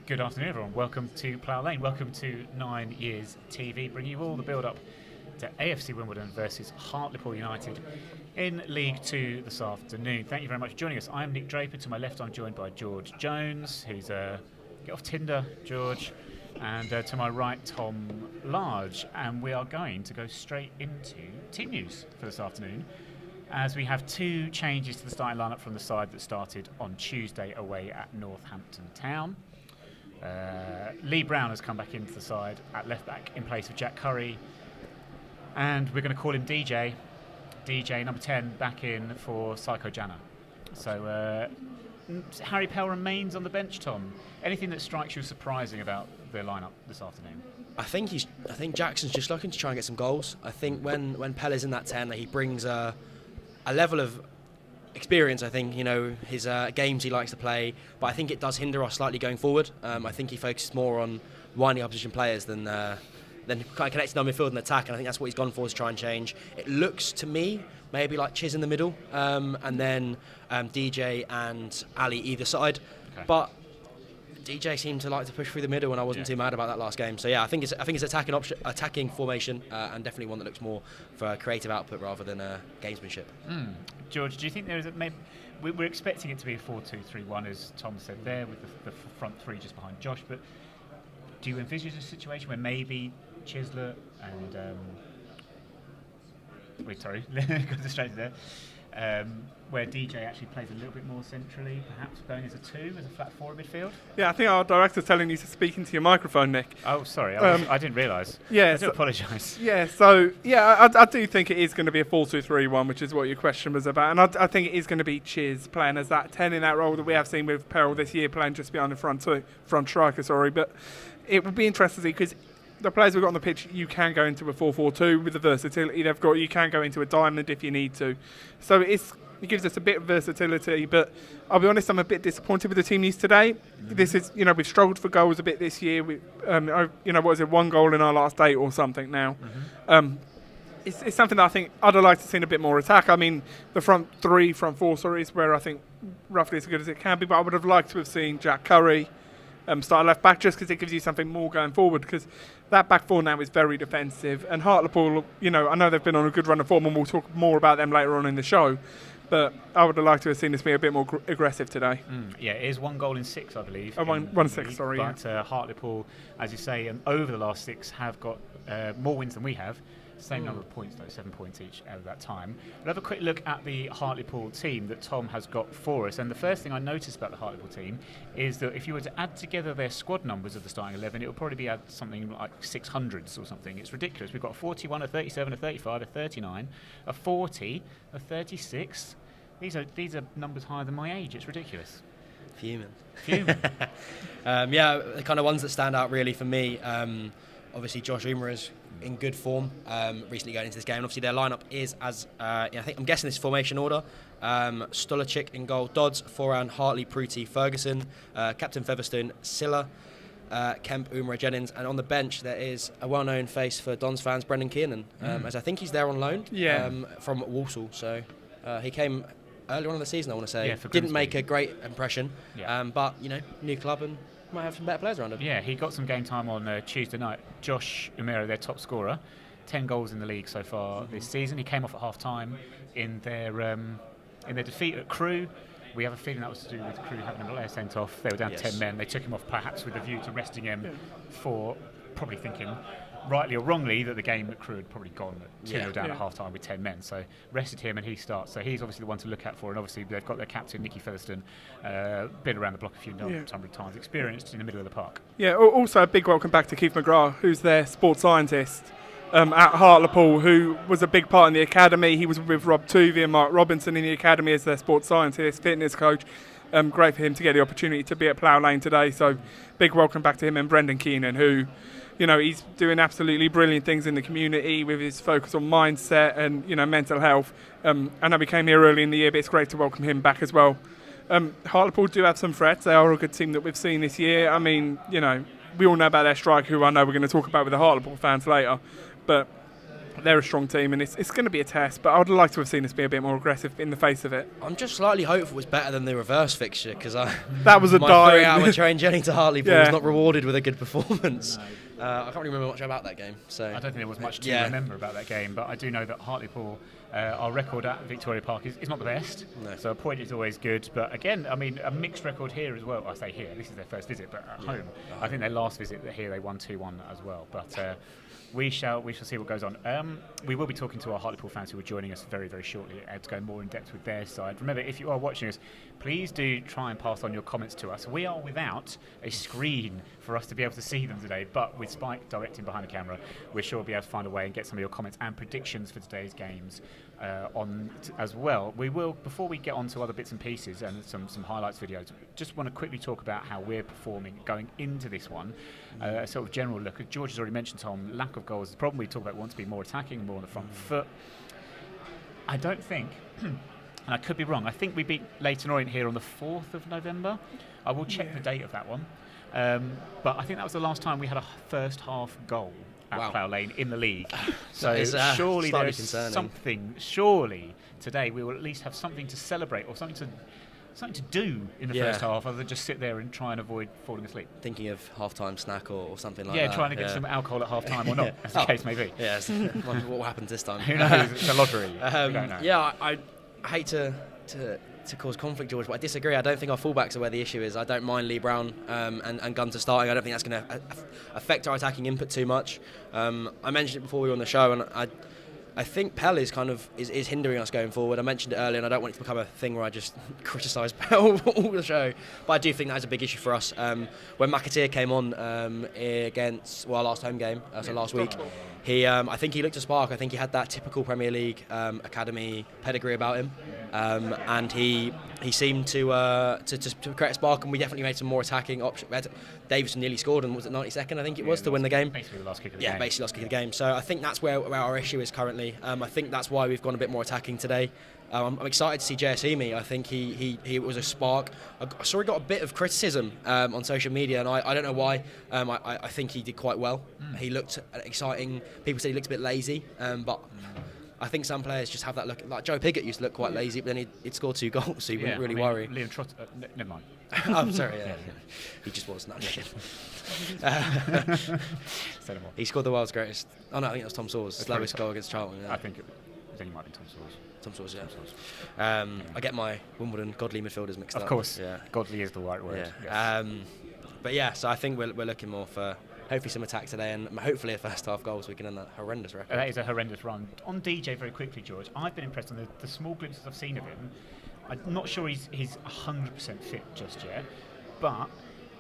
Good afternoon, everyone. Welcome to Plough Lane. Welcome to 9 Years TV, bringing you all the build-up to AFC Wimbledon versus Hartlepool United in League 2 this afternoon. Thank you very much for joining us. I'm Nick Draper. To my left, I'm joined by George Jones, who's get off Tinder, George, and to my right, Tom Large. And we are going to go straight into team news for this afternoon, as we have two changes to the starting lineup from the side that started on Tuesday away at Northampton Town. Lee Brown has come back into the side at left back in place of Jack Curry, and we're going to call him DJ number 10 back in for Psycho Jana. So Harry Pell remains on the bench. Tom, anything that strikes you as surprising about the lineup this afternoon? I think Jackson's just looking to try and get some goals. I think when Pell is in that 10, he brings a level of experience. I think, his games he likes to play, but I think it does hinder us slightly going forward. I think he focuses more on winding opposition players than kind of connecting on midfield and attack, and I think that's what he's gone for, is try and change. It looks to me maybe like Chiz in the middle, and then DJ and Ali either side. Okay. But DJ seemed to like to push through the middle, and I wasn't too mad about that last game. So yeah, I think it's attacking formation, and definitely one that looks more for creative output rather than gamesmanship. George, do you think there is we're expecting it to be a 4-2-3-1, as Tom said there, with the front three just behind Josh, but do you envisage a situation where maybe Chisler and got distracted there, where DJ actually plays a little bit more centrally, perhaps going as a 2, as a flat 4 in midfield? Yeah, I think our director's telling you to speak into your microphone, Nick. Oh, sorry, I didn't realise. Yeah, I do apologise. Yeah, so I do think it is going to be a 4-2-3-1, which is what your question was about, and I think it is going to be Chiz playing as that 10 in that role that we have seen with Peril this year, playing just behind the front striker. But it would be interesting to see, because the players we've got on the pitch, you can go into a 4-4-2 with the versatility they've got. You can go into a diamond if you need to. So it gives us a bit of versatility, but I'll be honest, I'm a bit disappointed with the team news today. This is, we've struggled for goals a bit this year. We, one goal in our last 8 or something now. It's something that I think I'd have liked to see a bit more attack. I mean, the front 4 is where I think roughly as good as it can be, but I would have liked to have seen Jack Curry start left back, just because it gives you something more going forward, because that back 4 now is very defensive, and Hartlepool, I know they've been on a good run of form, and we'll talk more about them later on in the show, but I would have liked to have seen this be a bit more aggressive today. Yeah, it is 1 goal in 6, I believe. 1-6, sorry. But Hartlepool, as you say, and over the last 6 have got more wins than we have. Same number of points, though, 7 points each at that time. We'll have a quick look at the Hartlepool team that Tom has got for us. And the first thing I noticed about the Hartlepool team is that if you were to add together their squad numbers of the starting 11, it would probably be at something like 600s or something. It's ridiculous. We've got a 41, a 37, a 35, a 39, a 40, a 36. These are numbers higher than my age. It's ridiculous. Fuming. The kind of ones that stand out really for me. Obviously, Josh Umer is in good form recently going into this game. And obviously, their lineup is I'm guessing this formation order. Stolachik in goal, Dodds, Foran, Hartley, Pruti, Ferguson, Captain Featherstone, Silla, Kemp, Umar, Jennings, and on the bench there is a well-known face for Dons fans, Brendan Kiernan, as I think he's there on loan from Walsall. So he came earlier on in the season, I want to say. Didn't make a great impression, but new club and might have some better players around him. Yeah, he got some game time on Tuesday night. Josh Umera, their top scorer, 10 goals in the league so far this season. He came off at half-time in their defeat at Crewe. We have a feeling that was to do with Crewe having a player sent off. They were down to 10 men. They took him off perhaps with a view to resting him for probably thinking, rightly or wrongly, that the game at Crewe had probably gone 2-0 down at half-time with 10 men. So rested him and he starts. So he's obviously the one to look out for. And obviously they've got their captain, Nicky Featherstone, been around the block a few number of times, experienced in the middle of the park. Yeah, also a big welcome back to Keith McGrath, who's their sports scientist at Hartlepool, who was a big part in the academy. He was with Rob Tuvey and Mark Robinson in the academy as their sports scientist, fitness coach. Great for him to get the opportunity to be at Plough Lane today. So big welcome back to him and Brendan Keenan, who he's doing absolutely brilliant things in the community with his focus on mindset and, mental health. I know we came here early in the year, but it's great to welcome him back as well. Hartlepool do have some threats. They are a good team that we've seen this year. I mean, we all know about their striker, who I know we're going to talk about with the Hartlepool fans later. But they're a strong team, and it's going to be a test. But I would like to have seen us be a bit more aggressive in the face of it. I'm just slightly hopeful it's better than the reverse fixture, because that was a my dire 3-hour train journey to Hartlepool Yeah. was not rewarded with a good performance. No. I can't really remember much about that game. So I don't think there was much to Yeah. remember about that game, but I do know that Hartlepool, our record at Victoria Park is not the best. No. So a point is always good. But again, I mean, a mixed record here as well. I say here, this is their first visit, but at home, I think their last visit here they won 2-1 as well. But we shall see what goes on. We will be talking to our Hartlepool fans who are joining us very, very shortly to go more in depth with their side. Remember, if you are watching us, please do try and pass on your comments to us. We are without a screen for us to be able to see them today, but with Spike directing behind the camera, we're sure we'll be able to find a way and get some of your comments and predictions for today's games as well. We will, before we get on to other bits and pieces and some highlights videos, just want to quickly talk about how we're performing going into this one. A sort of general look. George has already mentioned, Tom, lack of goals is the problem. We talk about want to be more attacking, more on the front foot. I don't think, and I could be wrong, I think we beat Leyton Orient here on the 4th of November. I will check the date of that one. But I think that was the last time we had a first half goal at Plough Lane in the league. So surely there's something, surely today we will at least have something to celebrate or something to do in the first half other than just sit there and try and avoid falling asleep. Thinking of half-time snack or something like that. Yeah, trying to get some alcohol at half-time or not, as the case may be. Yeah, what happens this time? Who knows? It's a lottery. We don't know. Yeah, I hate to cause conflict, George, but I disagree. I don't think our fullbacks are where the issue is. I don't mind Lee Brown and Gunter starting. I don't think that's going to affect our attacking input too much. I mentioned it before we were on the show, and I think Pell is is hindering us going forward. I mentioned it earlier, and I don't want it to become a thing where I just criticise Pell all the show. But I do think that is a big issue for us. When McAteer came on against our last home game, so last week, I think he looked a spark. I think he had that typical Premier League academy pedigree about him, and he seemed to create a spark. And we definitely made some more attacking options. Davison nearly scored, and was it 92nd? I think it was to win the game. Basically the last kick of the game. Yeah, basically last kick of the game. So I think that's where our issue is currently. I think that's why we've gone a bit more attacking today. I'm excited to see JSE. I think he was a spark. I saw he got a bit of criticism on social media, and I don't know why. I think he did quite well. He looked exciting. People said he looked a bit lazy, but I think some players just have that look. Like Joe Pigott used to look quite lazy, but then he'd scored 2 goals, so you wouldn't really worry. Liam Trott, never mind. I'm sorry, yeah. He just was. He scored the world's greatest. Oh no, I think that was Tom Sawers' slowest goal against Charlton. Yeah. I think it might be Tom Sawers. Tom Sawers, yeah. I get my Wimbledon godly midfielders mixed up. Of course, yeah. Godly is the right word. Yeah. Yes. But yeah, so I think we're looking more for hopefully some attack today, and hopefully a first half goal so we can end that horrendous record. That is a horrendous run. On DJ, very quickly, George, I've been impressed on the small glimpses I've seen of him. I'm not sure he's 100% fit just yet, but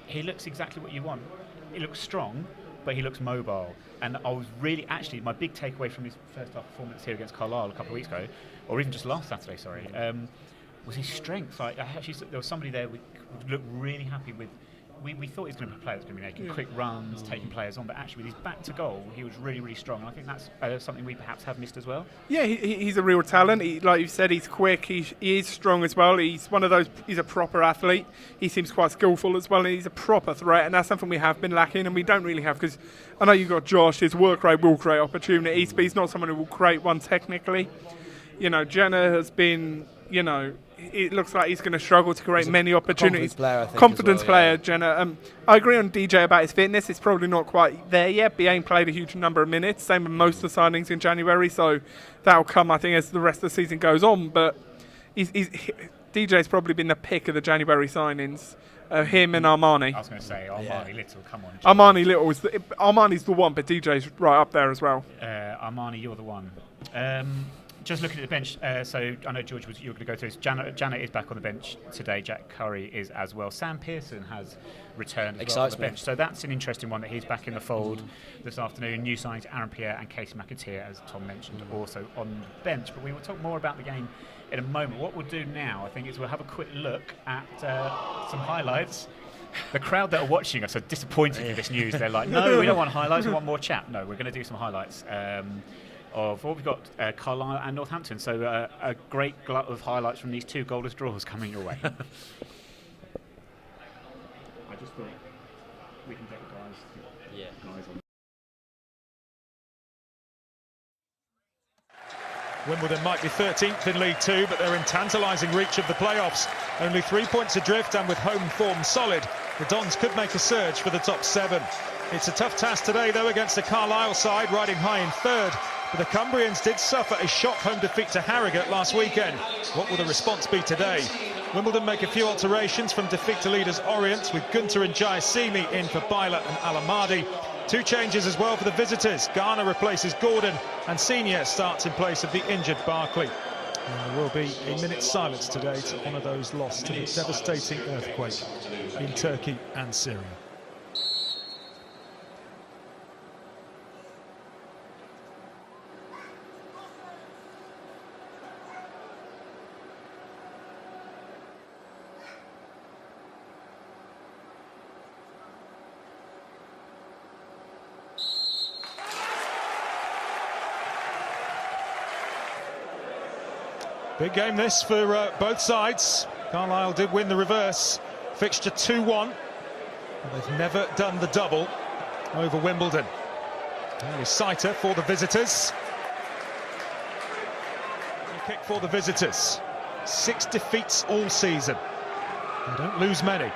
he looks exactly what you want. He looks strong, but he looks mobile. And I was really, actually, my big takeaway from his first half performance here against Carlisle a couple of weeks ago, or even just last Saturday, was his strength. Like, there was somebody there we looked really happy with. We thought he was going to be a player that's going to be making quick runs, taking players on, but actually with his back to goal, he was really, really strong. And I think that's something we perhaps have missed as well. Yeah, he's a real talent. Like you said, he's quick. He is strong as well. He's one of those. He's a proper athlete. He seems quite skillful as well, and he's a proper threat. And that's something we have been lacking, and we don't really have, because I know you've got Josh. His work rate will create opportunities, but he's not someone who will create one technically. Jenna has been. It looks like he's going to struggle to create many opportunities. Confidence player, Jenna. I agree on DJ about his fitness. It's probably not quite there yet, but he ain't played a huge number of minutes. Same with most of the signings in January, so that'll come, I think, as the rest of the season goes on. But DJ's probably been the pick of the January signings. Him and Armani. I was going to say Armani Little. Come on. Armani Little Armani's the one, but DJ's right up there as well. Armani, you're the one. Just looking at the bench, so I know George you were going to go through this. Janet is back on the bench today. Jack Curry is as well. Sam Pearson has returned as well on the bench. So that's an interesting one that he's back in the fold this afternoon. New signings Aaron Pierre and Casey McAteer, as Tom mentioned, also on the bench. But we will talk more about the game in a moment. What we'll do now, I think, is we'll have a quick look at some highlights. The crowd that are watching us are disappointed with this news. They're like, no, we don't want highlights, we want more chat. No, we're going to do some highlights. Of what we've got, Carlisle and Northampton. So a great glut of highlights from these 2 goalless draws coming your way. I just thought we can get the guys on. Wimbledon might be 13th in League Two, but they're in tantalising reach of the playoffs. Only 3 points adrift, and with home form solid, the Dons could make a surge for the top 7. It's a tough task today, though, against the Carlisle side riding high in 3rd. But the Cumbrians did suffer a shock home defeat to Harrogate last weekend. What will the response be today? Wimbledon make a few alterations from defeat to leaders Orient, with Gunter and Jayasimi in for Byler and Alamadi. 2 changes as well for the visitors. Garner replaces Gordon, and Senior starts in place of the injured Barkley. And there will be a minute's silence today to honour those lost to the devastating earthquake in Turkey and Syria. Big game this for both sides. Carlisle did win the reverse. Fixture 2-1. They've never done the double over Wimbledon. Only Saiter for the visitors. Free kick for the visitors. 6 defeats all season. They don't lose many.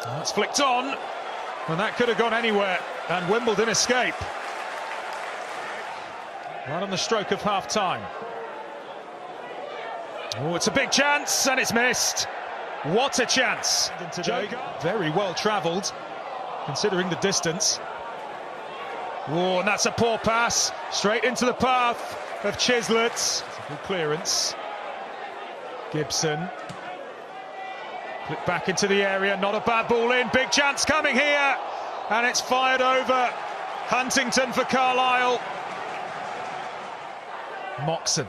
That's flicked on. And that could have gone anywhere. And Wimbledon escape. Right on the stroke of half-time. Oh, it's a big chance, and it's missed. What a chance. Today. Very well travelled, considering the distance. Oh, and that's a poor pass. Straight into the path of Chislett. Good clearance. Gibson. Flick back into the area, not a bad ball in. Big chance coming here, and it's fired over. Huntington for Carlisle. Moxon.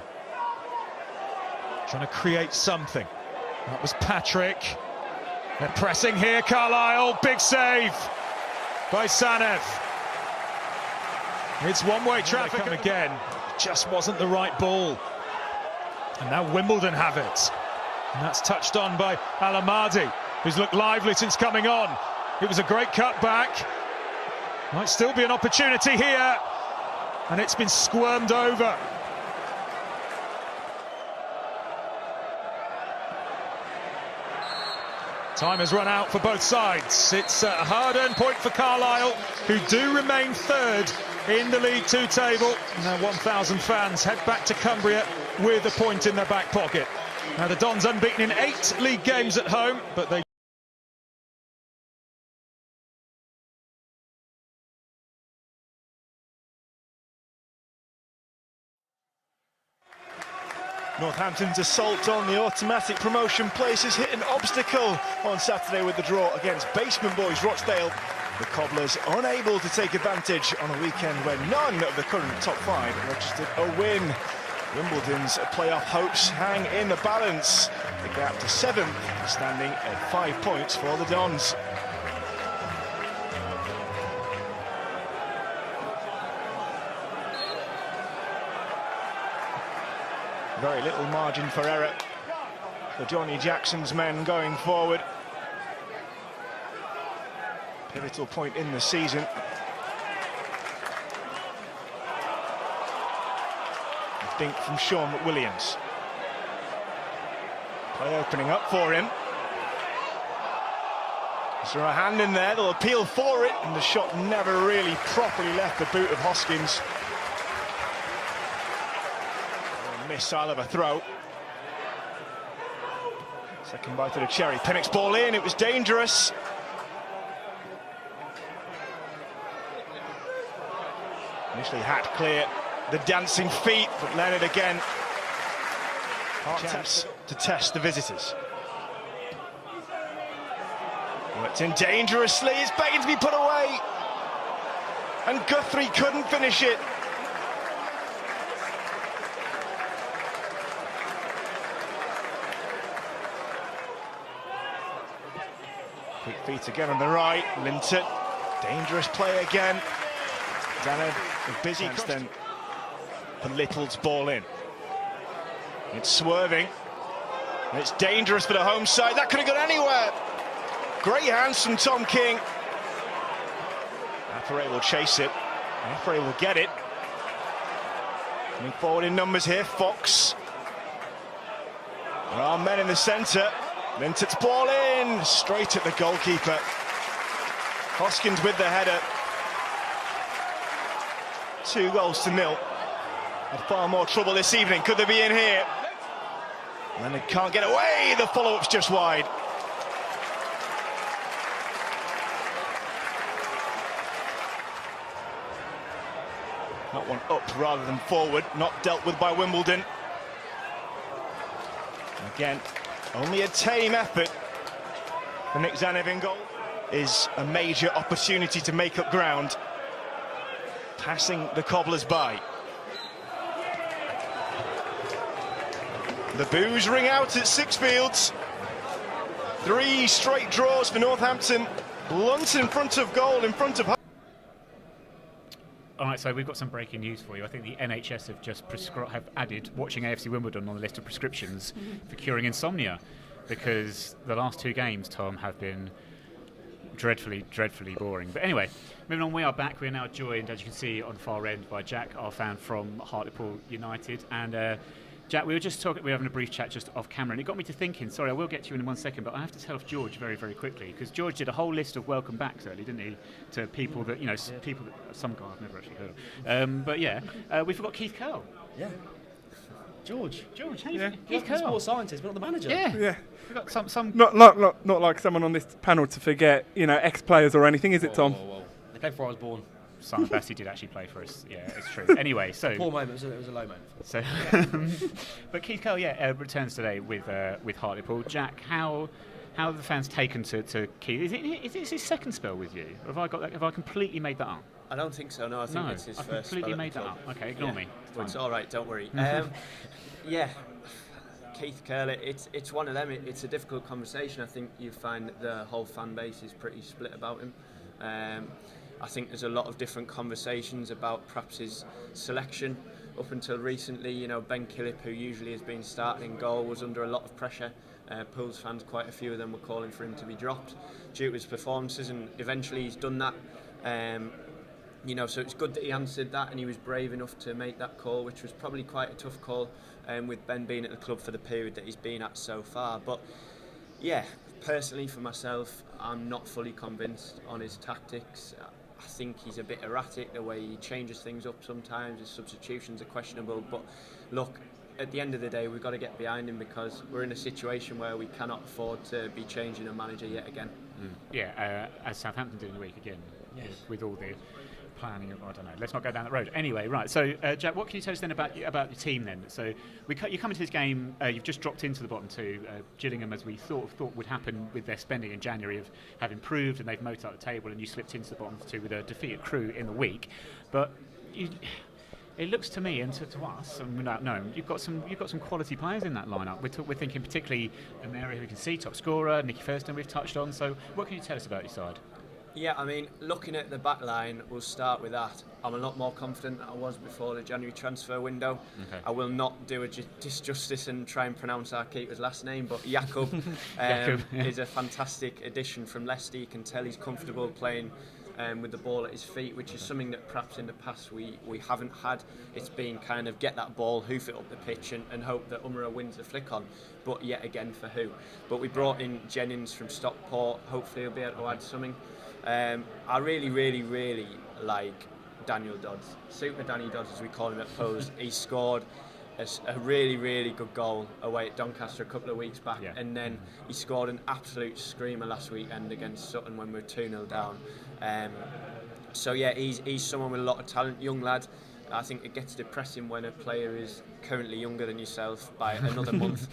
Trying to create something. That was Patrick. They're pressing here, Carlisle. Big save by Sanev. It's one-way traffic again. Just wasn't the right ball. And now Wimbledon have it. And that's touched on by Alamadi, who's looked lively since coming on. It was a great cutback. Might still be an opportunity here. And it's been squirmed over. Time has run out for both sides. It's a hard-earned point for Carlisle, who do remain 3rd in the League Two table. Now 1,000 fans head back to Cumbria with a point in their back pocket. Now the Dons unbeaten in 8 league games at home, but they... Northampton's assault on the automatic promotion places hit an obstacle on Saturday with the draw against Basement Boys Rochdale. The Cobblers unable to take advantage on a weekend where none of the current top 5 registered a win. Wimbledon's playoff hopes hang in the balance. The gap to 7th standing at 5 points for the Dons. Very little margin for error for Johnny Jackson's men going forward. Pivotal point in the season. A dink from Sean McWilliams. Play opening up for him. Is there a hand in there? They'll appeal for it, and the shot never really properly left the boot of Hoskins. Missile of a throw. Second bite of the cherry. Pinnock's ball in, it was dangerous. Initially Hat clear, the dancing feet, but Leonard again. Chance to test the visitors. Worked in dangerously, it's begging to be put away. And Guthrie couldn't finish it. Quick feet again on the right, Linton, dangerous play again. Danev, a busy then Little's ball in. It's swerving, and it's dangerous for the home side. That could have gone anywhere. Great hands from Tom King. Apare will chase it, Apare will get it. Coming forward in numbers here, Fox. There are men in the centre. Mintet's ball in, straight at the goalkeeper. Hoskins with the header. 2-0. Had far more trouble this evening. Could they be in here? And they can't get away. The follow-up's just wide. That one up rather than forward. Not dealt with by Wimbledon. Again, only a tame effort for Nick Zanev in goal. Is a major opportunity to make up ground. Passing the Cobblers by. The boos ring out at Sixfields. 3 straight draws for Northampton. Blunt in front of goal, in front of... All right, so we've got some breaking news for you. I think the NHS have just have added watching AFC Wimbledon on the list of prescriptions for curing insomnia, because the last 2 games, Tom, have been dreadfully boring. But anyway, moving on, we are back. We are now joined, as you can see on the far end, by Jack, our fan from Hartlepool United. And Jack, we were having a brief chat just off camera, and it got me to thinking, sorry, I will get to you in 1 second, but I have to tell off George very, very quickly, because George did a whole list of welcome backs early, didn't he, to people that, some guy I've never actually heard of. But yeah, we forgot Keith Curl. Yeah. George, how you Keith Curl, sports scientist, but not the manager. Yeah. We got some. Not like someone on this panel to forget, ex-players or anything, is it, Tom? Whoa. They played before I was born. Simon Bassey did actually play for us. Yeah, it's true. Anyway, so Poor moment. It was a low moment. So, but Keith Curl, returns today with Hartlepool. Jack, how have the fans taken to Keith? Is it his second spell with you? Or have I completely made that up? I don't think so. No, I think it's his I've first. completely spell made at the that club. up. Okay, ignore me. It's all right. Don't worry. Yeah, Keith Curl. It's one of them. It's a difficult conversation. I think you find that the whole fan base is pretty split about him. I think there's a lot of different conversations about perhaps his selection. Up until recently, Ben Killip, who usually has been starting in goal, was under a lot of pressure. Pools fans, quite a few of them were calling for him to be dropped due to his performances, and eventually he's done that. So it's good that he answered that, and he was brave enough to make that call, which was probably quite a tough call, with Ben being at the club for the period that he's been at so far. But yeah, personally for myself, I'm not fully convinced on his tactics. I think he's a bit erratic, the way he changes things up sometimes. His substitutions are questionable. But look, at the end of the day, we've got to get behind him, because we're in a situation where we cannot afford to be changing a manager yet again. Yeah, as Southampton did in the week again, with all the planning of, I don't know, let's not go down that road. Anyway, right, so Jack, what can you tell us then about your team then? So you come into this game, you've just dropped into the bottom 2. Gillingham, as we thought would happen with their spending in January, have improved, and they've motored up the table, and you slipped into the bottom 2 with a defeated Crewe in the week. But it looks to me, and to us, and without knowing, you've got some quality players in that lineup. We're thinking particularly an area we can see, top scorer, Nicky Thurston we've touched on. So what can you tell us about your side? Yeah, I mean, looking at the back line, we'll start with that. I'm a lot more confident than I was before the January transfer window. Okay. I will not do a disjustice and try and pronounce our keeper's last name, but Jakub is a fantastic addition from Leicester. You can tell he's comfortable playing with the ball at his feet, which is something that perhaps in the past we haven't had. It's been kind of get that ball, hoof it up the pitch and hope that Umra wins the flick on, but yet again for who? But we brought in Jennings from Stockport. Hopefully he'll be able to add something. I really, really, really like Daniel Dodds, Super Danny Dodds as we call him at Pose. He scored a really, really good goal away at Doncaster a couple of weeks back, and then he scored an absolute screamer last weekend against Sutton when we were 2-0 down. So yeah, he's someone with a lot of talent, young lad. I think it gets depressing when a player is currently younger than yourself by another month,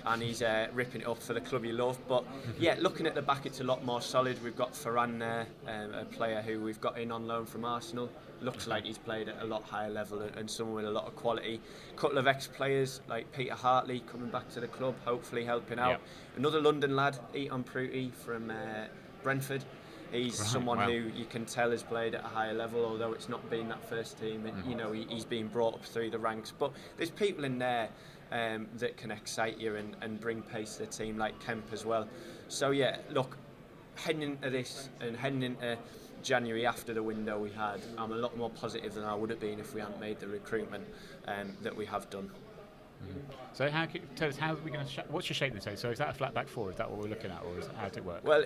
and he's ripping it up for the club you love. But yeah, looking at the back, it's a lot more solid. We've got Ferran there, a player who we've got in on loan from Arsenal. Looks like he's played at a lot higher level and someone with a lot of quality. A couple of ex-players like Peter Hartley coming back to the club, hopefully helping out. Another London lad, Eton Pruti from Brentford. He's someone who you can tell has played at a higher level, although it's not been that first team. He's been brought up through the ranks. But there's people in there that can excite you and bring pace to the team, like Kemp as well. So yeah, look, heading into this and heading into January after the window we had, I'm a lot more positive than I would have been if we hadn't made the recruitment that we have done. So tell us, how are we going to? What's your shape then? So is that a flat back four? Is that what we're looking at, or how does it work? Well,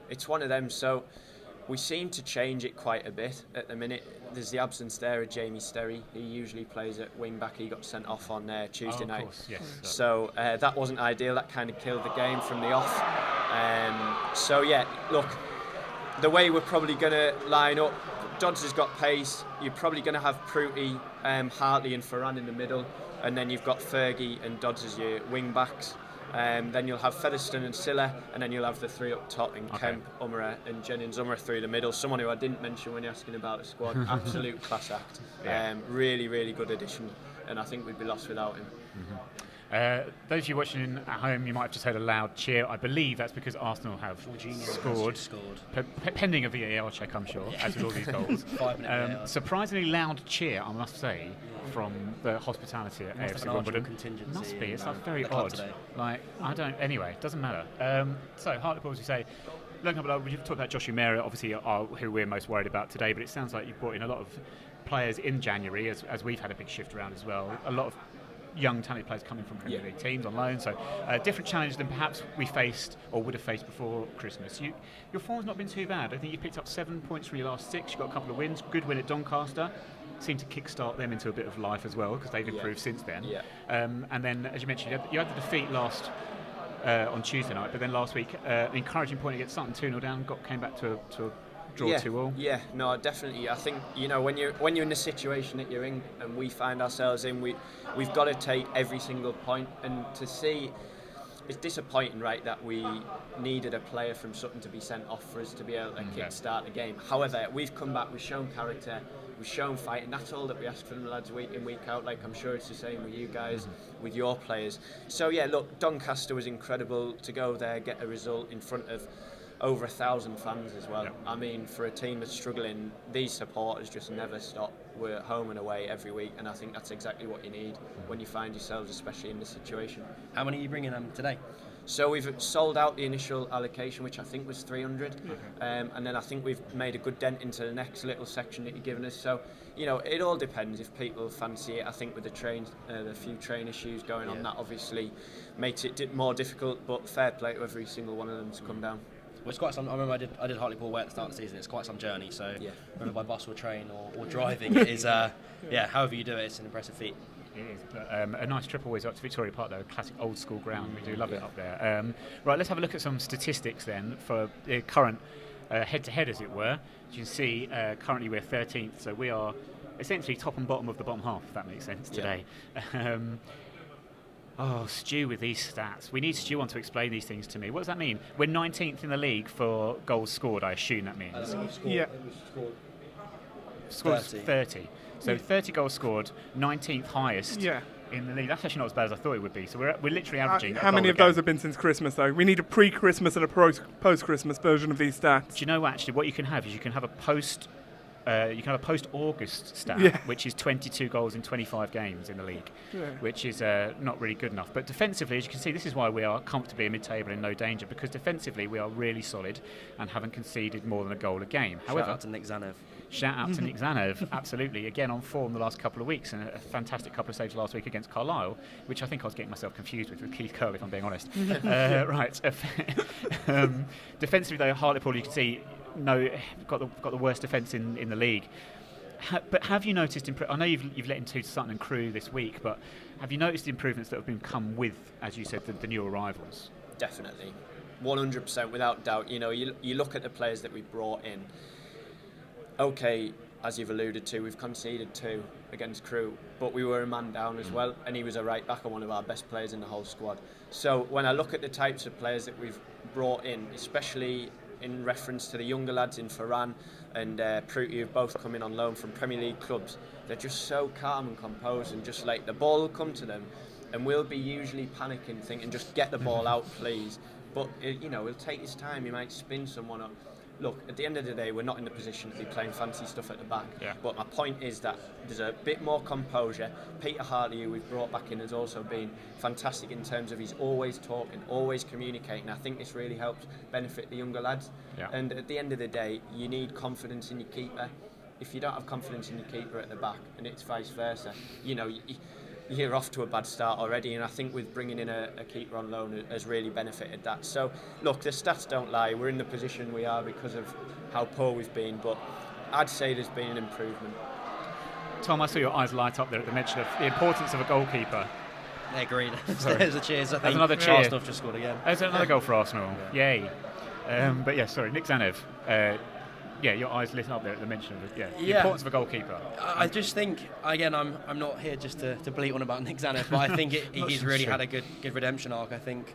it's one of them. So we seem to change it quite a bit at the minute. There's the absence there of Jamie Sterry. He usually plays at wing back. He got sent off on Tuesday night. Course, yes. So that wasn't ideal. That kind of killed the game from the off. So yeah, look, the way we're probably going to line up, Dodds has got pace. You're probably going to have Pruty, Hartley and Ferran in the middle. And then you've got Fergie and Dodds as your wing backs. Then you'll have Featherstone and Silla, and then you'll have the three up top in Kemp, Umrah and Jennings. Umrah through the middle. Someone who I didn't mention when you're asking about the squad. Absolute class act. Really, really good addition, and I think we'd be lost without him. Those of you watching at home, you might have just heard a loud cheer. I believe that's because Arsenal have scored. Pending a VAR check, I'm sure, as with all these goals. 5-minute VAR. Surprisingly loud cheer, I must say, from the hospitality at AFC Wimbledon. Must be. It's like very odd. Today. Like, I don't. Anyway, it doesn't matter. So Hartlepool, as you say. We've talked about Josh Umera, obviously, who we're most worried about today. But it sounds like you've brought in a lot of players in January, as we've had a big shift around as well. A lot of young talented players coming from Premier League teams on loan, so a different challenge than perhaps we faced or would have faced before Christmas. Your form's not been too bad. I think you picked up 7 points from your last 6. You got a couple of wins. Good win at Doncaster. Seemed to kickstart them into a bit of life as well, because they've improved since then. And then, as you mentioned, you had the defeat on Tuesday night, but then last week, an encouraging point against Sutton, 2-0 down, came back to a draw 2-2. Yeah, no, definitely. I think when you're in the situation that you're in, and we find ourselves in, we've got to take every single point. And to see, it's disappointing, right, that we needed a player from Sutton to be sent off for us to be able to kick-start the game. However, we've come back, we've shown character, we've shown fight, and that's all that we ask from the lads week in, week out. Like, I'm sure it's the same with you guys, with your players. So yeah, look, Doncaster was incredible to go there, get a result in front of over 1,000 fans as well. I mean, for a team that's struggling, these supporters just never stop. We're at home and away every week, and I think that's exactly what you need when you find yourselves, especially in this situation. How many are you bringing today? So we've sold out the initial allocation, which I think was 300, and then I think we've made a good dent into the next little section that you're giving us. So, it all depends if people fancy it. I think with the few train issues going on, that obviously makes it more difficult, but fair play to every single one of them to come down. Well, it's quite some. I remember I did Hartlepool away at the start of the season. It's quite some journey. So whether by bus or train or driving, it is. However you do it, it's an impressive feat. It is, but a nice trip always up to Victoria Park, though. Classic old school ground. We do love it up there. Right, let's have a look at some statistics then for the current head-to-head, as it were. As you can see, currently we're 13th, so we are essentially top and bottom of the bottom half, if that makes sense today. Stu with these stats. We need Stu on to explain these things to me. What does that mean? We're 19th in the league for goals scored, I assume that means. Scored 30. So 30 goals scored, 19th highest in the league. That's actually not as bad as I thought it would be. So we're literally averaging. How many of those have been since Christmas, though? We need a pre-Christmas and a post-Christmas version of these stats. Do you know actually what you can have is you can have a post-August stat, which is 22 goals in 25 games in the league, which is not really good enough. But defensively, as you can see, this is why we are comfortably in mid-table in no danger, because defensively we are really solid and haven't conceded more than a goal a game. However, shout out to Nick Zanev. Shout out to Nick Zanev, absolutely. Again, on form the last couple of weeks, and a fantastic couple of saves last week against Carlisle, which I think I was getting myself confused with Keith Curl, if I'm being honest. Defensively, though, Hartlepool, you can see, got the worst defence in the league. But have you noticed? I know you've let in 2 to Sutton and Crewe this week, but have you noticed the improvements that have come with, as you said, the new arrivals? Definitely, 100%, without doubt. You look at the players that we brought in. Okay, as you've alluded to, we've conceded 2 against Crewe, but we were a man down as well, and he was a right back and one of our best players in the whole squad. So when I look at the types of players that we've brought in, especially in reference to the younger lads in Ferran and Pruty, who've both come in on loan from Premier League clubs, they're just so calm and composed, and just like the ball will come to them and we'll be usually panicking, thinking just get the ball out please, but he'll take his time. He might spin someone up. look, at the end of the day, we're not in the position to be playing fancy stuff at the back. Yeah. But my point is that there's a bit more composure. Peter Hartley, who we've brought back in, has also been fantastic in terms of he's always talking, always communicating. I think this really helps benefit the younger lads. Yeah. And at the end of the day, you need confidence in your keeper. If you don't have confidence in your keeper at the back, and it's vice versa, you're off to a bad start already, and I think with bringing in a keeper on loan has really benefited that. So, look, the stats don't lie. We're in the position we are because of how poor we've been, but I'd say there's been an improvement. Tom, I saw your eyes light up there at the mention of the importance of a goalkeeper. They're green. There's a cheers. I think There's another cheer. Arsenal have just scored again. There's another goal for Arsenal. Yay. But yeah, sorry, Nick Zanev. Your eyes lit up there at the mention of the importance of a goalkeeper. I just think, again, I'm not here just to bleat on about Nick Zanev, but I think he's really had a good redemption arc. I think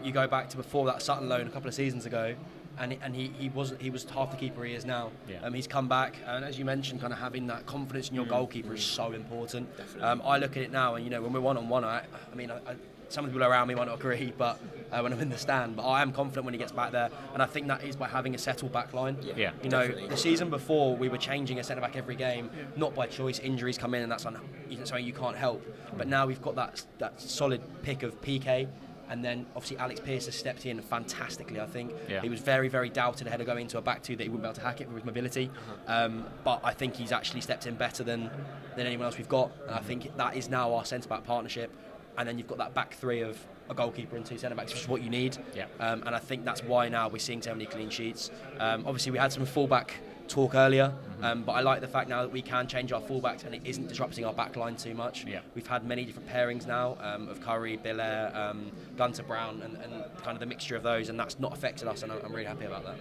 you go back to before that Sutton loan a couple of seasons ago, and he was half the keeper he is now. He's come back, and as you mentioned, kind of having that confidence in your goalkeeper is so important. I look at it now, and when we're 1-on-1, I some of the people around me might not agree, but when I'm in the stand, but I am confident when he gets back there, and I think that is by having a settled back line. The season before we were changing a centre back every game, not by choice. Injuries come in, and that's something you can't help. But now we've got that solid pick of PK, and then obviously Alex Pearce has stepped in fantastically. I think he was very, very doubted ahead of going into a back two that he wouldn't be able to hack it with his mobility, but I think he's actually stepped in better than anyone else we've got, and I think that is now our centre back partnership. And then you've got that back three of a goalkeeper and two centre-backs, which is what you need. And I think that's why now we're seeing so many clean sheets. Obviously, we had some full-back talk earlier, but I like the fact now that we can change our full-backs and it isn't disrupting our back line too much. We've had many different pairings now of Curry, Belair, Gunter Brown, and kind of the mixture of those, and that's not affected us, and I'm really happy about that.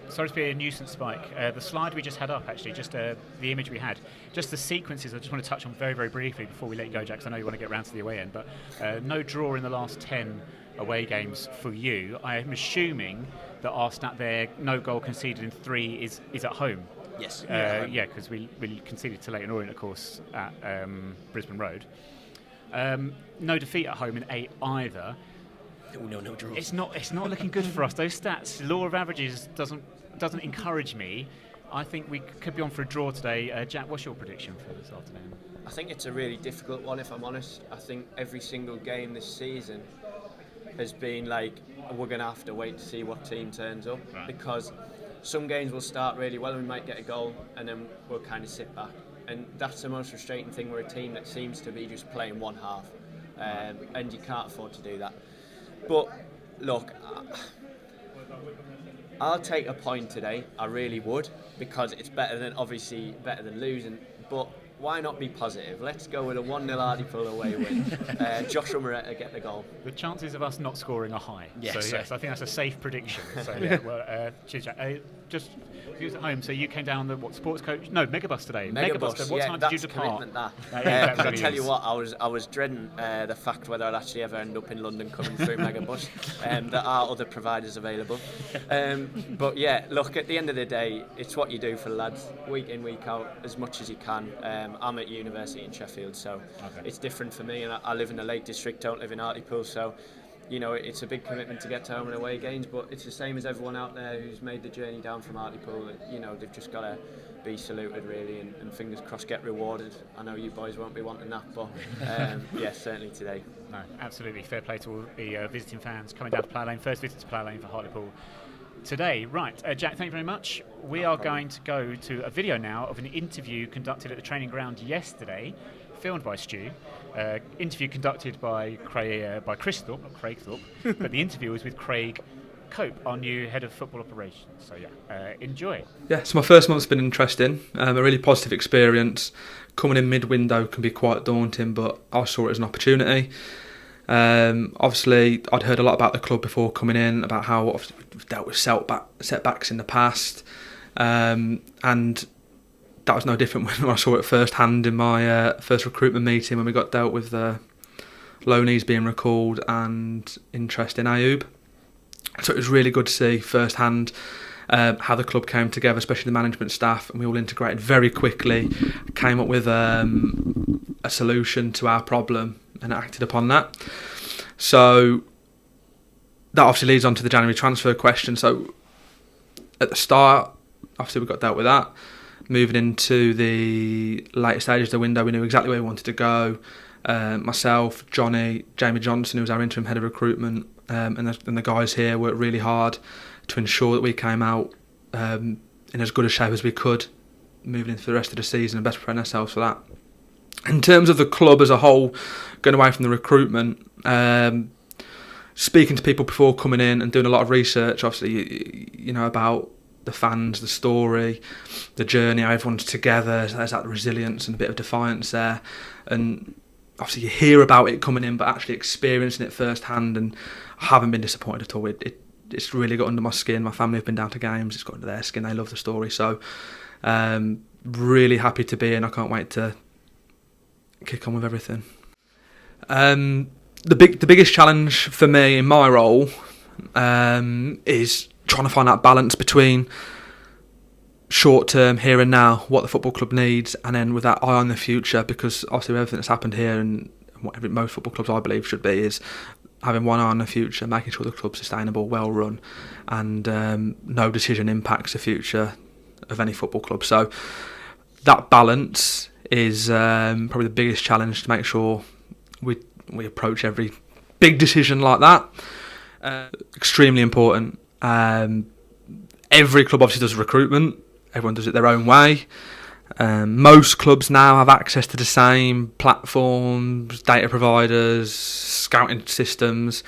Sorry to be a nuisance, Spike. The slide we just had up, actually, just the image we had, just the sequences I just want to touch on very, very briefly before we let you go, Jack, 'cause I know you want to get round to the away end, but no draw in the last 10 away games for you. I am assuming that our stat there, no goal conceded in 3, is at home. Yes. Because we conceded to Leyton Orient, of course, at Brisbane Road. No defeat at home in 8 either. No draws. It's not looking good for us. Those stats, law of averages doesn't encourage me. I think we could be on for a draw today. Jack, what's your prediction for this afternoon? I think it's a really difficult one, if I'm honest. I think every single game this season has been like, we're going to have to wait to see what team turns up, because some games will start really well and we might get a goal and then we'll kind of sit back. And that's the most frustrating thing. We're a team that seems to be just playing one half, and you can't afford to do that. But look, I'll take a point today. I really would, because it's better than losing. But why not be positive? Let's go with a 1-0 Hartlepool away win. Josh Umaretta get the goal. The chances of us not scoring are high. Yes. So yes, I think that's a safe prediction. So cheers, Jack. Just you was at home, so you came down the sports coach? No, Megabus today. Megabus. What time did you depart? I tell you what, I was dreading the fact whether I'd actually ever end up in London coming through Megabus. There are other providers available. But yeah, look, at the end of the day, it's what you do for the lads, week in, week out, as much as you can. I'm at university in Sheffield, so it's different for me, and I live in the Lake District, don't live in Hartlepool, so it's a big commitment to get to home and away games, but it's the same as everyone out there who's made the journey down from Hartlepool. They've just got to be saluted, really, and fingers crossed get rewarded. I know you boys won't be wanting that, but certainly today. No, absolutely. Fair play to all the visiting fans coming down to Plough Lane. First visit to Plough Lane for Hartlepool today. Right, Jack, thank you very much. We are going to go to a video now of an interview conducted at the training ground yesterday, filmed by Stu. Interview conducted by Chris Thorpe, not Craig Thorpe, but the interview was with Craig Cope, our new head of football operations. So enjoy. Yeah, so my first month's been interesting. A really positive experience. Coming in mid-window can be quite daunting, but I saw it as an opportunity. Obviously, I'd heard a lot about the club before coming in, about how we've dealt with setbacks in the past, and that was no different when I saw it firsthand in my first recruitment meeting when we got dealt with loanees being recalled and interest in Ayoub. So it was really good to see firsthand how the club came together, especially the management staff, and we all integrated very quickly, came up with a solution to our problem and acted upon that. So that obviously leads on to the January transfer question. So at the start, obviously we got dealt with that. Moving into the later stages of the window, we knew exactly where we wanted to go. Myself, Johnny, Jamie Johnson, who was our interim head of recruitment, and the guys here worked really hard to ensure that we came out in as good a shape as we could moving into the rest of the season and best preparing ourselves for that. In terms of the club as a whole, going away from the recruitment, speaking to people before coming in and doing a lot of research, obviously, you know, about the fans, the story, the journey, how everyone's together, there's that resilience and a bit of defiance there. And obviously you hear about it coming in, but actually experiencing it firsthand, and I haven't been disappointed at all. It's really got under my skin. My family have been down to games, it's got under their skin, they love the story. So really happy to be in. I can't wait to kick on with everything. The biggest challenge for me in my role is trying to find that balance between short term, here and now, what the football club needs, and then with that eye on the future, because obviously everything that's happened here and what most football clubs I believe should be is having one eye on the future, making sure the club's sustainable, well run, and no decision impacts the future of any football club. So that balance is probably the biggest challenge, to make sure we approach every big decision like that. Extremely important. Every club obviously does recruitment. Everyone does it their own way. Most clubs now have access to the same platforms, data providers, scouting systems.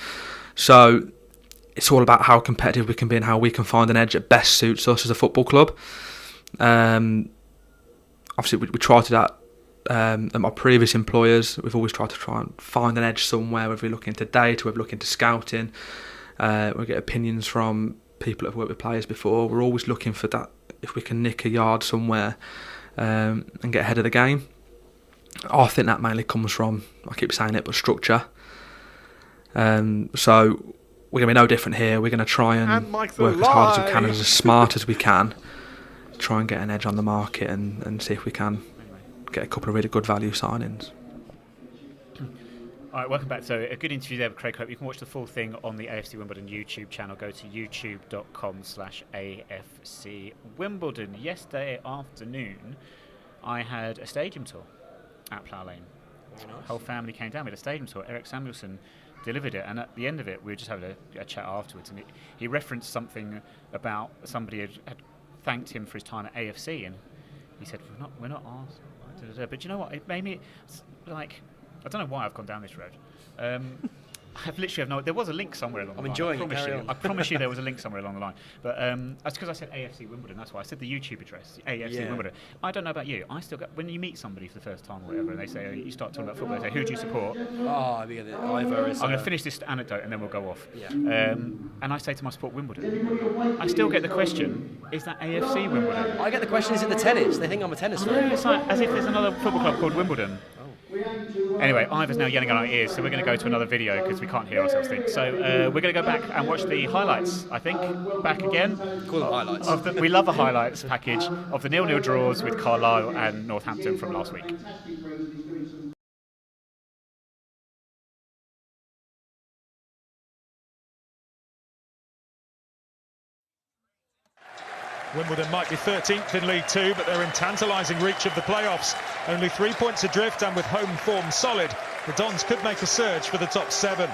So it's all about how competitive we can be and how we can find an edge that best suits us as a football club. Obviously, we try to do that at my previous employers. We've always tried to and find an edge somewhere, whether we look into data, whether we look into scouting. We get opinions from people that have worked with players before. We're always looking for that, if we can nick a yard somewhere and get ahead of the game. I think that mainly comes from, I keep saying it, but structure. So we're going to be no different here. We're going to try and work as hard as we can, as smart as we can, try and get an edge on the market and see if we can get a couple of really good value signings. All right, welcome back. So a good interview there with Craig Hope. You can watch the full thing on the AFC Wimbledon YouTube channel. Go to youtube.com/AFC Wimbledon. Yesterday afternoon, I had a stadium tour at Plough Lane. Very nice. Whole family came down with a stadium tour. Eric Samuelson delivered it, and at the end of it, we were just having a chat afterwards, and he referenced something about somebody had thanked him for his time at AFC, and he said, "We're not asked." But you know what? It made me like. I don't know why I've gone down this road. I literally have no. There was a link somewhere along the line. I'm enjoying it. I promise you there was a link somewhere along the line. But that's because I said AFC Wimbledon. That's why I said the YouTube address, AFC Wimbledon. I don't know about you. I still get, when you meet somebody for the first time or whatever, and they say, you start talking about football, they say, who do you support? I'm going to finish this anecdote and then we'll go off. Yeah. And I say to my support Wimbledon. I still get the question, is that AFC Wimbledon? I get the question, is it the tennis? They think I'm a tennis fan. Yeah, it's like as if there's another football club called Wimbledon. Anyway, Ivor's now yelling at our ears, so we're going to go to another video because we can't hear ourselves think. So we're going to go back and watch the highlights, I think. Back again. Call them highlights. We love a highlights package of the 0-0 draws with Carlisle and Northampton from last week. Wimbledon might be 13th in League Two, but they're in tantalising reach of the playoffs. Only 3 points adrift, and with home form solid, the Dons could make a surge for the top 7.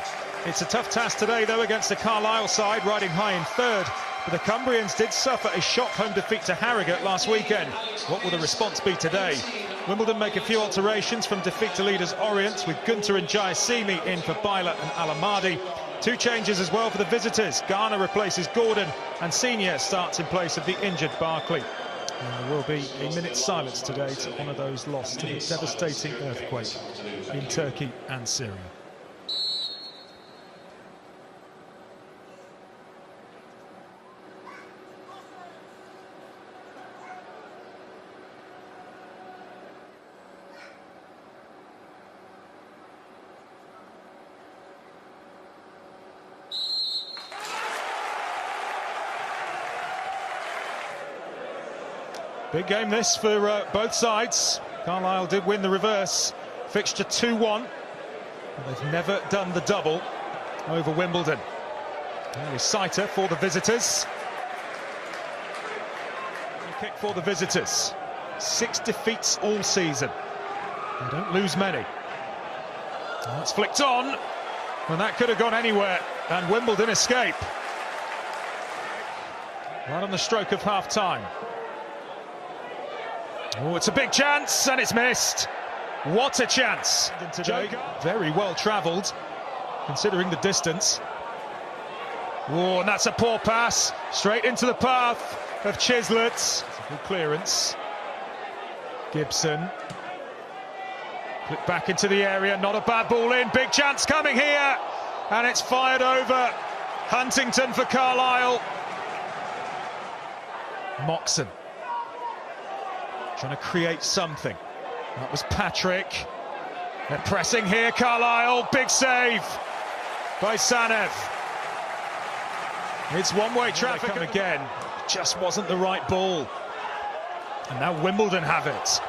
It's a tough task today, though, against the Carlisle side, riding high in third. But the Cumbrians did suffer a shock home defeat to Harrogate last weekend. What will the response be today? Wimbledon make a few alterations from defeat to leaders Orient, with Gunter and Jayasimi in for Byler and Alamadi. 2 changes as well for the visitors. Garner replaces Gordon, and Senior starts in place of the injured Barkley. And there will be a minute's silence today to honour those lost to the devastating earthquake in Turkey and Syria. Big game this for both sides. Carlisle did win the reverse. Fixture 2-1. They've never done the double over Wimbledon. There is Saiter for the visitors. Kick for the visitors. 6 defeats all season. They don't lose many. And that's flicked on, and that could have gone anywhere, and Wimbledon escape. Right on the stroke of half-time. Oh, it's a big chance, and it's missed. What a chance today. Very well travelled, considering the distance. Oh, and that's a poor pass, straight into the path of Chislett. It's a good clearance. Gibson. Flick back into the area, not a bad ball in. Big chance coming here, and it's fired over. Huntington for Carlisle. Moxon trying to create something. That was Patrick. They're pressing here, Carlisle. Big save by Sanev. It's one-way traffic. Come again. Just wasn't the right ball. And now Wimbledon have it.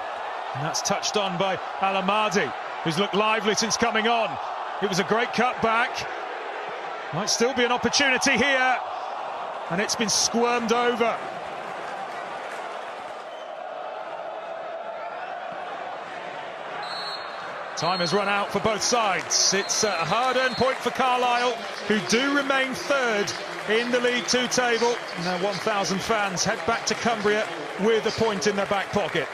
And that's touched on by Alamadi, who's looked lively since coming on. It was a great cutback. Might still be an opportunity here. And it's been squirmed over. Time has run out for both sides. It's a hard-earned point for Carlisle, who do remain third in the League Two table. Now 1,000 fans head back to Cumbria with a point in their back pocket.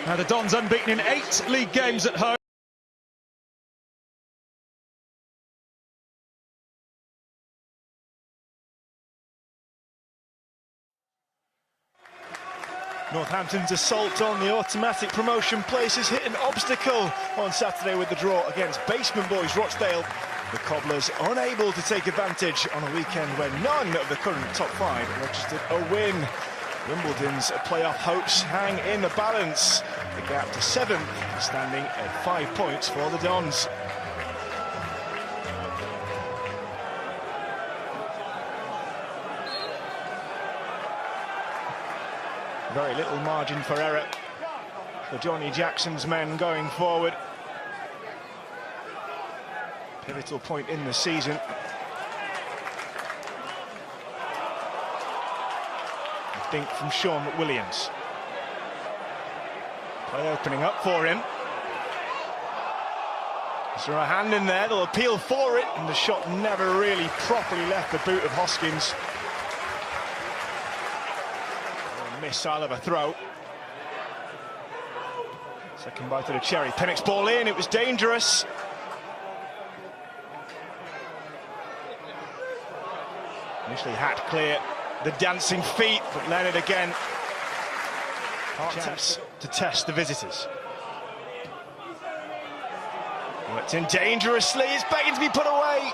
Now the Dons unbeaten in 8 league games at home. Northampton's assault on the automatic promotion place has hit an obstacle on Saturday with the draw against Basement Boys Rochdale. The Cobblers unable to take advantage on a weekend where none of the current top 5 registered a win. Wimbledon's playoff hopes hang in the balance. The gap to 7th standing at 5 points for the Dons. Very little margin for error for Johnny Jackson's men going forward. Pivotal point in the season. A dink from Sean McWilliams. Play opening up for him. Is there a hand in there? They'll appeal for it, and the shot never really properly left the boot of Hoskins. Missile of a throw. Second bite of the cherry. Pinnock's ball in, it was dangerous. Initially Hat clear, the dancing feet, but Leonard again. Chance to test the visitors. Worked in dangerously, it's begging to be put away.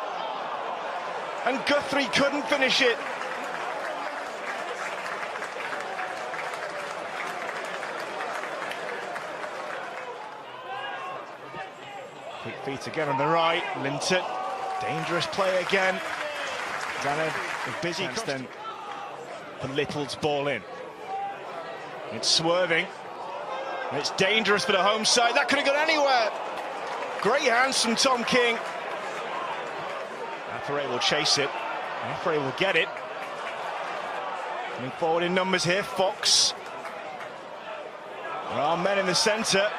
And Guthrie couldn't finish it. Quick feet again on the right, Linton, dangerous play again. Zanev, a busy then for Little's ball in. It's swerving, and it's dangerous for the home side. That could have gone anywhere. Great hands from Tom King. Afray will chase it, Afray will get it. Coming forward in numbers here, Fox. There are men in the centre.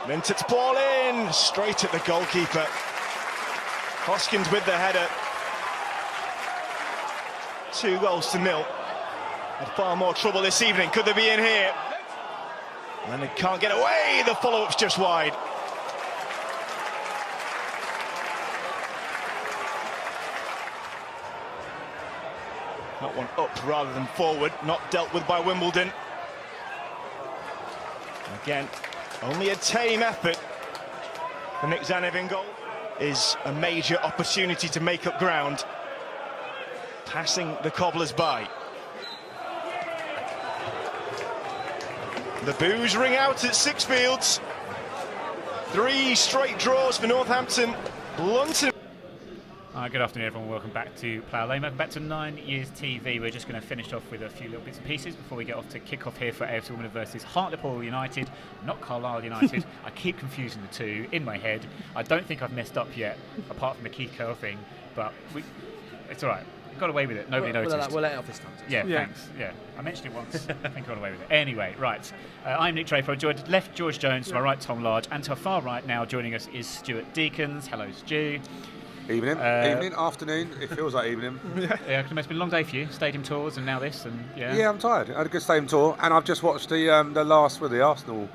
Linton's ball in, straight at the goalkeeper. Hoskins with the header. 2-0. Had far more trouble this evening. Could they be in here? And they can't get away. The follow-up's just wide. That one up rather than forward. Not dealt with by Wimbledon. Again, only a tame effort for Nick Zanev in goal. Is a major opportunity to make up ground. Passing the Cobblers by. The boos ring out at Sixfields. 3 straight draws for Northampton. Blunton. Good afternoon, everyone. Welcome back to Plough Lane. Welcome back to 9 Years TV. We're just going to finish off with a few little bits and pieces before we get off to kick off here for AFC Wimbledon versus Hartlepool United, not Carlisle United. I keep confusing the two in my head. I don't think I've messed up yet, apart from the key curl thing, but it's all right. got away with it. Nobody noticed. We'll let it off this time. Yeah, thanks. Yeah, I mentioned it once. I think I got away with it. Anyway, right. I'm Nick Draper. Left George Jones, to my right Tom Large, and to our far right now joining us is Stuart Deacons. Hello, Stu. Evening, afternoon. It feels like evening. Yeah, it's been a long day for you. Stadium tours and now this, and Yeah, I'm tired. I had a good stadium tour, and I've just watched the last with the Arsenal.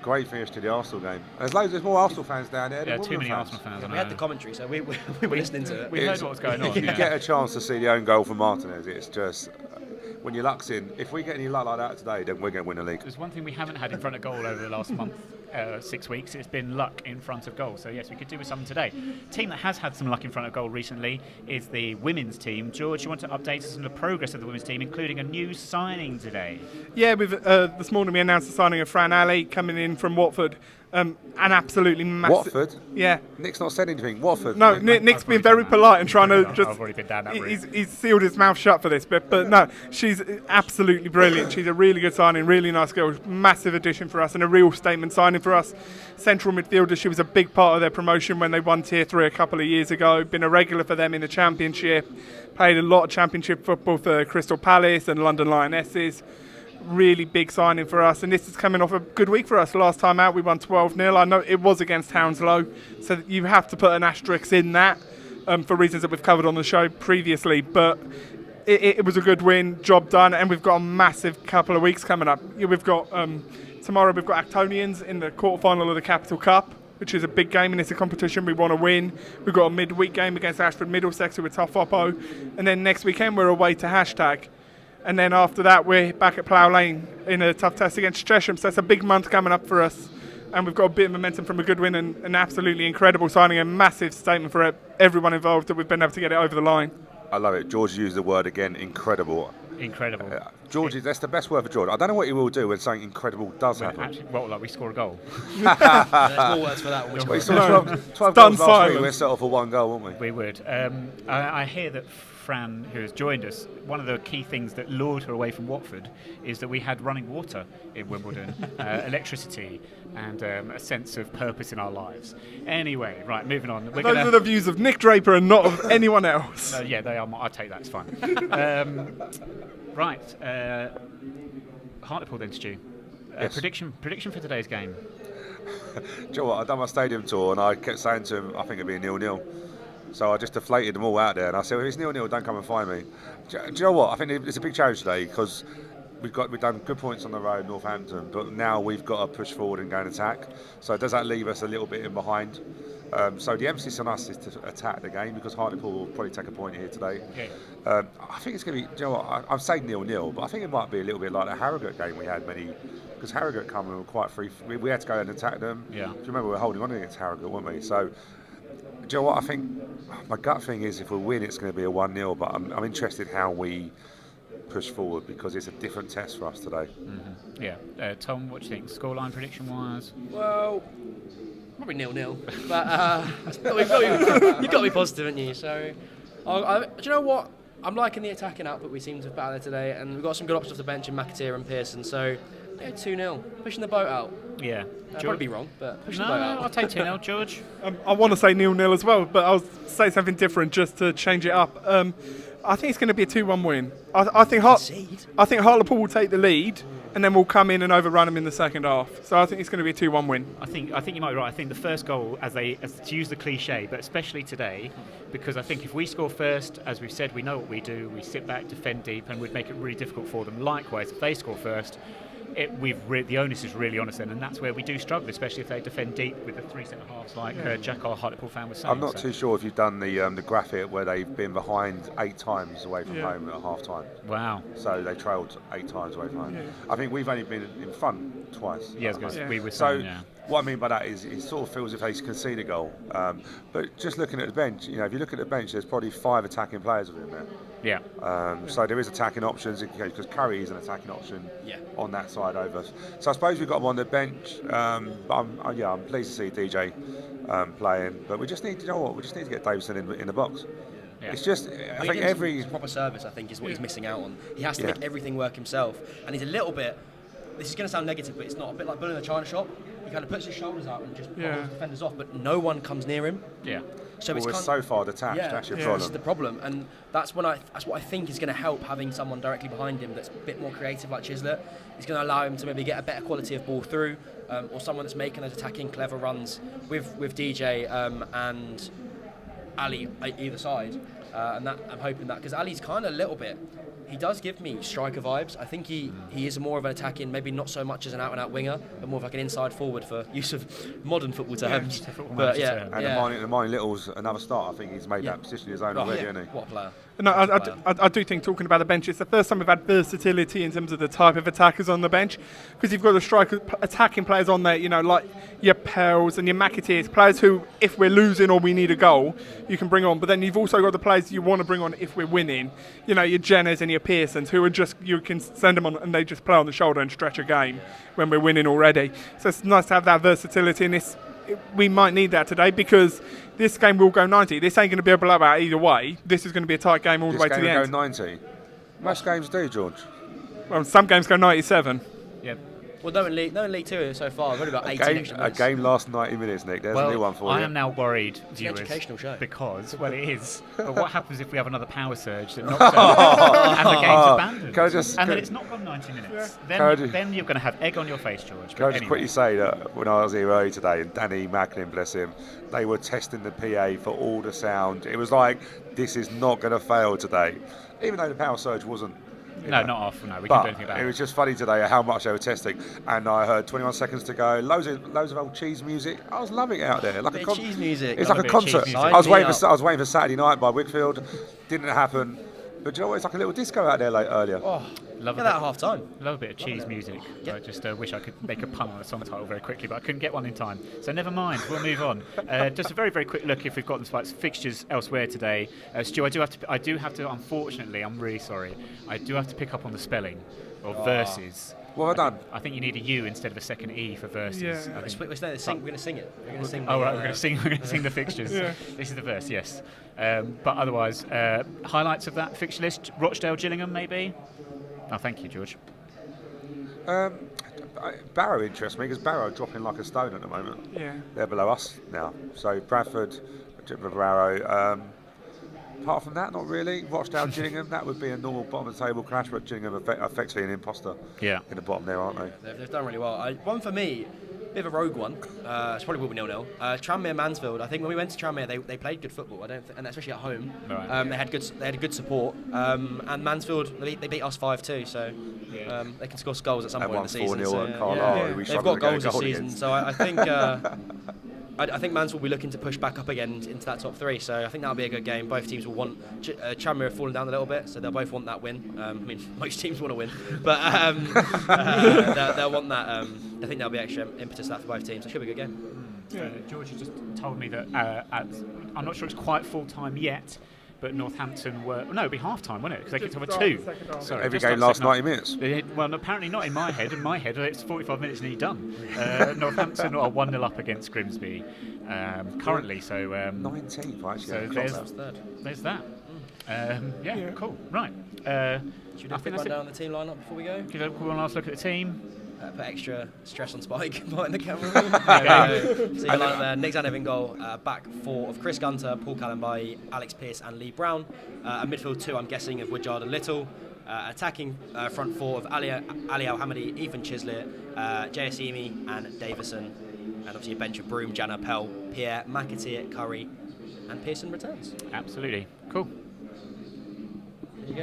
Great finish to the Arsenal game. There's more Arsenal fans down there. Yeah, than too many fans. Arsenal fans. I know. We had the commentary, so we were listening to it. We heard what was going on. You get a chance to see the own goal from Martinez. It's just when your luck's in. If we get any luck like that today, then we're going to win the league. There's one thing we haven't had in front of goal over the last month, 6 weeks. It's been luck in front of goal. So yes, we could do with something today. Team that has had some luck in front of goal recently is the women's team. George, you want to update us on the progress of the women's team, including a new signing today? Yeah, this morning we announced the signing of Fran Ali coming in from Watford. An absolutely massive. Watford? Yeah. Nick's not said anything. Watford? No, Nick's been very polite and trying to just. I've already been down that route. He's sealed his mouth shut for this, but no, she's absolutely brilliant. She's a really good signing, really nice girl, massive addition for us, and a real statement signing for us. Central midfielder, she was a big part of their promotion when they won Tier 3 a couple of years ago. Been a regular for them in the Championship. Played a lot of Championship football for Crystal Palace and London Lionesses. Really big signing for us, and this is coming off a good week for us. Last time out we won 12-0. I know it was against Hounslow, so you have to put an asterisk in that for reasons that we've covered on the show previously, but it was a good win, job done, and we've got a massive couple of weeks coming up. We've got tomorrow we've got Actonians in the quarterfinal of the Capital Cup, which is a big game and it's a competition we want to win. We've got a midweek game against Ashford Middlesex who are tough oppo, and then next weekend we're away to Hashtag. And then after that, we're back at Plough Lane in a tough test against Chesham. So it's a big month coming up for us. And we've got a bit of momentum from a good win and an absolutely incredible signing. A massive statement for everyone involved that we've been able to get it over the line. I love it. George used the word again, incredible. Incredible. George, that's the best word for George. I don't know what he will do when something incredible does happen. Actually, well, like we score a goal. There's more words for that. Which We saw 12 done goals last week. silence. We'll settle for one goal, won't we? We would. I hear that Fran, who has joined us, one of the key things that lured her away from Watford is that we had running water in Wimbledon, electricity, and a sense of purpose in our lives. Anyway, right, moving on. Those are the views of Nick Draper and not of anyone else. Yeah, they are. I'll take that. It's fine. Right, Hartlepool then, Stu. Yes. Prediction for today's game. Do you know what? I've done my stadium tour and I kept saying to him, I think it'd be a 0-0. So I just deflated them all out there and I said, if it's 0-0, don't come and find me. Do you know what? I think it's a big challenge today because we've done good points on the road, Northampton, but now we've got to push forward and go and attack. So does that leave us a little bit in behind? So the emphasis on us is to attack the game because Hartlepool will probably take a point here today. Yeah. I think it's going to be, do you know what, I'm saying 0-0, but I think it might be a little bit like the Harrogate game we had because Harrogate come and were quite free. We had to go and attack them. Yeah. Do you remember we were holding on against Harrogate, weren't we? So, do you know what, I think my gut thing is if we win it's going to be a 1-0, but I'm interested how we push forward because it's a different test for us today. Mm-hmm. Yeah. Tom, what do you think? Scoreline prediction-wise? Well, probably 0-0. But you've got to be positive, haven't you? So, do you know what? I'm liking the attacking output we seem to have out there today, and we've got some good options off the bench in McAteer and Pearson. So, 2-0, pushing the boat out. Yeah. I'd probably be wrong, but pushing the boat out. I'll take 2-0, George. I want to say 0-0 as well, but I'll say something different just to change it up. I think it's going to be a 2-1 win. I think Hartlepool will take the lead, and then we'll come in and overrun them in the second half. So I think it's going to be a 2-1 win. I think you might be right. I think the first goal, as to use the cliche, but especially today, because I think if we score first, as we've said, we know what we do. We sit back, defend deep, and we'd make it really difficult for them. Likewise, if they score first, the onus is really on us then, and that's where we do struggle, especially if they defend deep with the three centre halves, like Jack, our Hartlepool fan, was saying. I'm not too sure if you've done the graphic where they've been behind 8 times away from home at half time. Wow. So they trailed 8 times away from home. Yeah. I think we've only been in front twice. Yes, we were saying, what I mean by that is it sort of feels as if they concede a goal. But just looking at the bench, if you look at the bench, there's probably 5 attacking players within there. Yeah. So there is attacking options because Curry is an attacking option on that side over. So I suppose we've got him on the bench. But I'm pleased to see DJ playing. But we just need to get Davison in the box. Yeah. It's just, I think every proper service, I think, is what he's missing out on. He has to make everything work himself, and he's a little bit. This is going to sound negative, but it's not. A bit like building a china shop. he kind of puts his shoulders out and just holds defenders off, but no one comes near him. Yeah. So we're so far detached. That's your problem. That's the problem, and that's what I think is going to help, having someone directly behind him that's a bit more creative like Chislett. He's going to allow him to maybe get a better quality of ball through, or someone that's making those attacking clever runs with DJ and Ali either side, and that I'm hoping that, because Ali's kind of a little bit. He does give me striker vibes. I think he is more of an attacking, maybe not so much as an out-and-out winger, but more of like an inside forward, for use of modern football terms. But the Martin Little's another start. I think he's made that position his own already, hasn't he? What a player. No, I do think, talking about the bench, it's the first time we've had versatility in terms of the type of attackers on the bench, because you've got the striker attacking players on there, like your Pels and your McAteers, players who, if we're losing or we need a goal, you can bring on. But then you've also got the players you want to bring on if we're winning, your Jenners and your Pearsons, who are just, you can send them on and they just play on the shoulder and stretch a game when we're winning already. So it's nice to have that versatility in this. We might need that today, because this game will go 90. This ain't going to be a blowout either way. This is going to be a tight game all the way to the end. This game will go 90. Most games do, George. Well, some games go 97. Yeah. Well, no in League Two so far. I've only got 18 extra minutes. A game lasts 90 minutes, Nick. There's a new one for you. I am now worried, It's viewers, an educational show. because, well, it is. But what happens if we have another power surge that knocks out and the game's abandoned? And then it's not gone 90 minutes. Then you're going to have egg on your face, George. Can I just quickly say that when I was here early today, and Danny Macklin, bless him, they were testing the PA for all the sound. It was like, this is not going to fail today, even though the power surge wasn't. Not off. No, we can't do anything about it. It was just funny today how much they were testing, and I heard 21 seconds to go. Loads of old cheese music. I was loving it out there, like cheese music. It's like a concert. I was waiting for Saturday night by Wickfield. Didn't happen. But do you know what? It's like a little disco out there earlier. Oh, love that at half time. Love a bit of cheese music. I just wish I could make a pun on a song title very quickly, but I couldn't get one in time. So never mind, we'll move on. Just a very, very quick look if we've got the fixtures elsewhere today. Stu, I do have to, unfortunately, I'm really sorry, I do have to pick up on the spelling of verses. What have I done? I think you need a U instead of a second E for verses. Yeah. We're going to sing it. We're going to sing. We're going to sing the fixtures. This is the verse, yes. But otherwise, highlights of that fixture list: Rochdale, Gillingham, maybe. Oh, thank you, George. Barrow interests me, because Barrow are dropping like a stone at the moment. Yeah. They're below us now. So Bradford, Barrow. Apart from that, not really. Rochdale, Gillingham, that would be a normal bottom of the table clash, but Gillingham are effectively an imposter in the bottom there, aren't they? They've done really well. One for me, bit of a rogue one. It's probably will be 0-0. Tranmere Mansfield. I think when we went to Tranmere, they played good football. And especially at home, they had good support. And Mansfield, they beat us 5-2, so they can score goals at some point in the season. 4-0 at Carlisle. They've got goals this season, so I think. I think Mansfield will be looking to push back up again into that top three, so I think that'll be a good game. Both teams will want. Tranmere have fallen down a little bit, so they'll both want that win. I mean, most teams want to win, but they'll want that. I think there'll be extra impetus that for both teams. It should be a good game. George has just told me that I'm not sure it's quite full time yet, but Northampton were... No, it'd be half-time, wouldn't it? Because they kicked off at 2. Sorry, every game lasts 90 minutes. Well, apparently not in my head. In my head, it's 45 minutes nearly done. Northampton are 1-0 up against Grimsby currently, so... 19th, actually. So there's that. Cool. Right. Should we do a quick rundown on the team lineup before we go? Give one last look at the team. Put extra stress on Spike behind the camera. So you line up there: Nick Zanev in goal, back four of Chris Gunter, Paul Callenby, Alex Pearce and Lee Brown. A midfield two, I'm guessing, of Woodyard and Little. Attacking front four of Ali Al-Hamadi, Ethan Chislett, JSEMI and Davison. And obviously a bench of Broom, Jana, Pell, Pierre, McAteer, Curry and Pearson returns. Absolutely. Cool.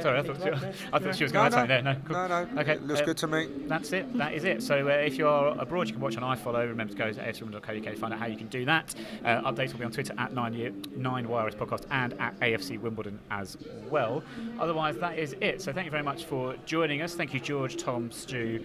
Sorry, I thought she was going to say there. No, cool. No. Okay, looks good to me. That's it. That is it. So if you're abroad, you can watch on iFollow. Remember to go to afcwimbledon.co.uk to find out how you can do that. Updates will be on Twitter at 9Wireless Podcast and at AFC Wimbledon as well. Otherwise, that is it. So thank you very much for joining us. Thank you, George, Tom, Stu,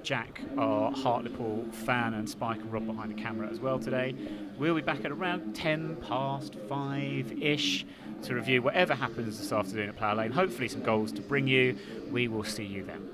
Jack, our Hartlepool fan, and Spike and Rob behind the camera as well today. We'll be back at around 5:10-ish. To review whatever happens this afternoon at Plough Lane. Hopefully some goals to bring you. We will see you then.